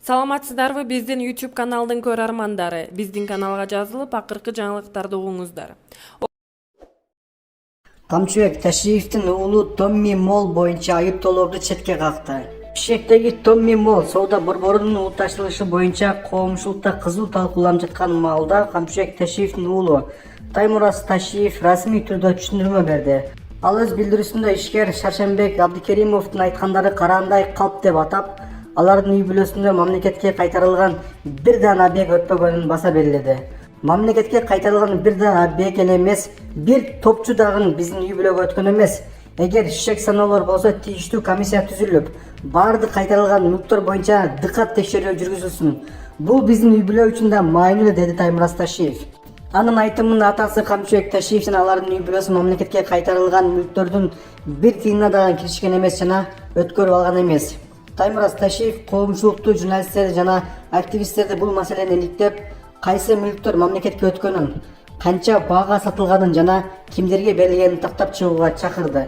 Саламатсыздарбы, биздин YouTube каналдын көрөрмандары. Биздин каналга жазылып, акыркы жаңылыктарды угуңуздар. Камчыбек Ташиевдин уулу Томми Мол боюнча айыптоолорду четке какты. Бишкектеги Томми Мол соода борборунун улутташтырылышы боюнча коомчулукта кызуу талкууланып жаткан маалда Камчыбек Ташиевдин уулу Таймураз Ташиев расмий түрдө түшүндүрмө берди. Ал өз билдирүүсүндө ишкер Шаршембек Абдикеримовдун айткандары караандай калп деп атап, алардын үй бүлөсүндө мамлекетке кайтарылган бир дана объект өтпөгөнүн баса белгиледи. Мамлекетке кайтарылган бир дана объект эле эмес, бир топчу дагы биздин үй бүлөгө өткөн эмес. Эгер шек саноолор болсо тийиштүү комиссия түзүлүп, баардык кайтарылган мүлктөр боюнча дыкат текшерүү жүргүзүлсүн. Бул биздин үй бүлө үчүн да маанилүү, деди Таймураз Ташиев. Анын айтымында атасы Камчыбек Ташиев жана алардын үй бүлөсү мамлекетке кайтарылган мүлктөрдүн бир тыйынына дагы киришкен эмес жана өткөрүп алган эмес. Таймураз Ташиев коомчулукту, журналисттерди жана активисттерди бул маселени иликтеп, кайсы мүлктөр мамлекетке өткөнүн, канча баага сатылганын жана кимдерге берилгенин тактап чыгууга чакырды.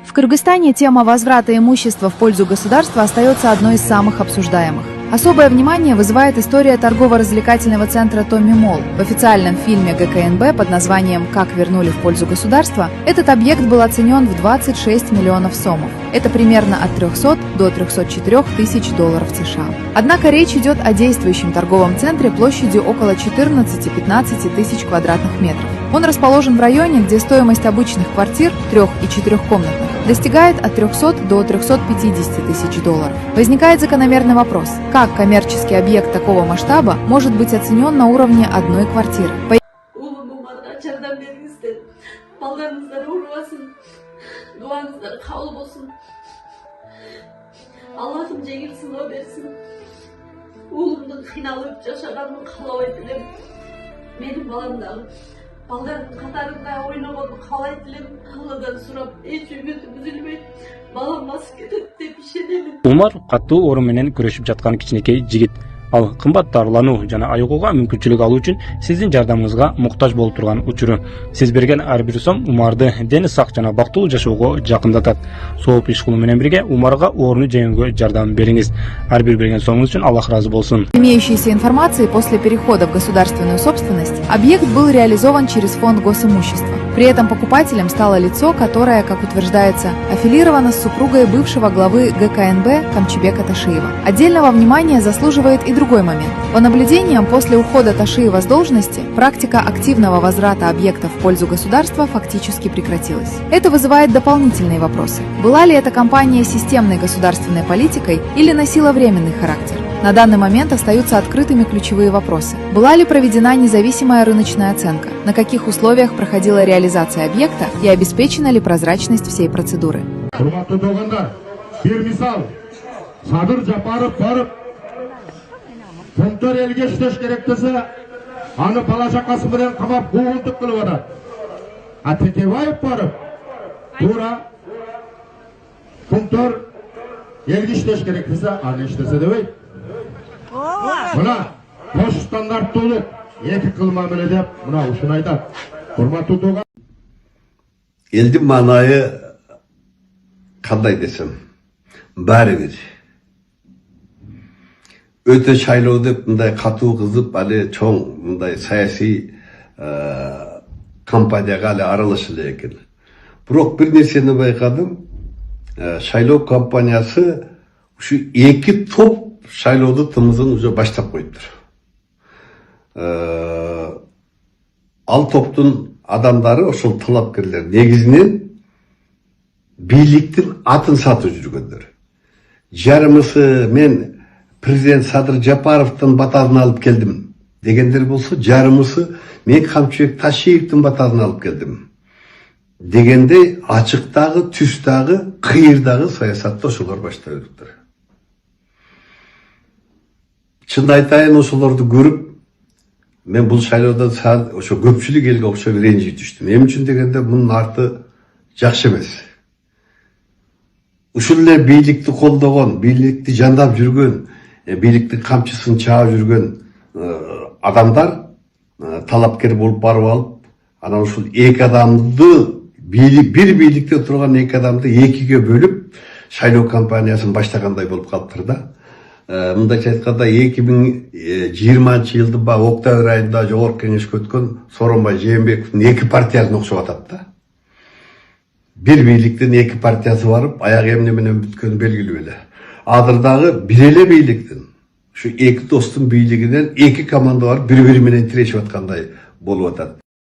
В Кыргызстане тема возврата имущества в пользу государства остается одной из самых обсуждаемых. Особое внимание вызывает история торгово-развлекательного центра «Томми Мол». В официальном фильме ГКНБ под названием «Как вернули в пользу государства» этот объект был оценен в 26 миллионов сомов. Это примерно от 300 до 304 тысяч долларов США. Однако речь идет о действующем торговом центре площадью около 14-15 тысяч квадратных метров. Он расположен в районе, где стоимость обычных квартир, 3- и 4-комнатных, достигает от 300 до 350 тысяч долларов. Возникает закономерный вопрос: как коммерческий объект такого масштаба может быть оценен на уровне одной квартиры? Балдардын катарында ойногонду каалайт элем. Алладан сурап, эч үмүтүм үзүлбөйт. Балам басып кетет деп ишенемин. Умар катуу оору менен күрөшүп жаткан кичинекей жигит. Ал кымбат дарылануу жана айыгууга мүмкүнчүлүк алуу үчүн сиздин жардамыңызга муктаж болуп турган учуру. Сиз берген ар бир сом Умарды дени сак жана бактылуу жашоого жакындатат. Сооп иш кылуу менен бирге Умарга ооруну жеңүүгө жардам бериңиз. Ар бир берген сомуңуз үчүн Аллах ыраазы болсун. Имеющейся информации, после перехода в государственную собственность, объект был реализован через фонд госимущества. При этом покупателем стало лицо, которое, как утверждается, аффилировано с супругой бывшего главы ГКНБ Камчыбека Ташиева. Отдельного внимания заслуживает и другой момент. По наблюдениям, после ухода Ташиева с должности, практика активного возврата объектов в пользу государства фактически прекратилась. Это вызывает дополнительные вопросы. Была ли эта компания системной государственной политикой или носила временный характер? На данный момент остаются открытыми ключевые вопросы. Была ли проведена независимая рыночная оценка? На каких условиях проходила реализация объекта и обеспечена ли прозрачность всей процедуры? Функтор элге иштеш керек десе, аны бала чакасы менен камап куугунтук кылып атат. А Текебаев барып, туура функтор элге иштеш керек десе, аны иштесе дебейт. Мына кош стандарттуулук эки кыл мамиле деп мына ушуну айтат. Урматтуу тууган. Элдин маанайы кандай десем, баары бир. Өтө шайлоо деп мындай катуу кызып, али чоң мындай саясий кампанияга али аралаша эле экен. Бирок бир нерсени байкадым, шайлоо кампаниясы ушу эки топ шайлоодун тымызын уже баштап коюптур. Ал топтун адамдары, ошол талапкерлер негизинен бийликтин атын сатып жүргөндөр. Жарымысы мен президент Садыр Жапаровдун батасын алып келдим дегендер болсо, жарымысы мен Камчыбек Ташиевдин батасын алып келдим дегендей ачыктагы, түстагы, кыйырдагы саясатты ошолор баштап жүрүптүр. Чын айтайын, ошолорду көрүп, мен бул шайлоодон ошо көпчүлүк элге окшоп ренжип түштүм. Эмне үчүн дегенде, мунун арты жакшы эмес. Ушул эле бийликти колдогон, бийликти жандап жүргөн, бийликтин камчысын чаап жүргөн адамдар талапкер болуп барып алып, анан ушул эки адамды бир бийликте турган эки адамды экиге бөлүп, шайлоо кампаниясын баштагандай болуп калыптыр да. Мындайча айтканда 2020 жылдын октябрь айында жогорку кеңешке өткөн Сооронбай Жээнбековдун эки партиясын окшоп атат да. Бир бийликтин эки партиясы барып, аяк эмне менен бүткөнү белгилүү эле. Азыр дагы бир эле бийликтин, ушу эки достун бийлигинен эки команда барып бири-бири менен тирешип аткандай болуп атат.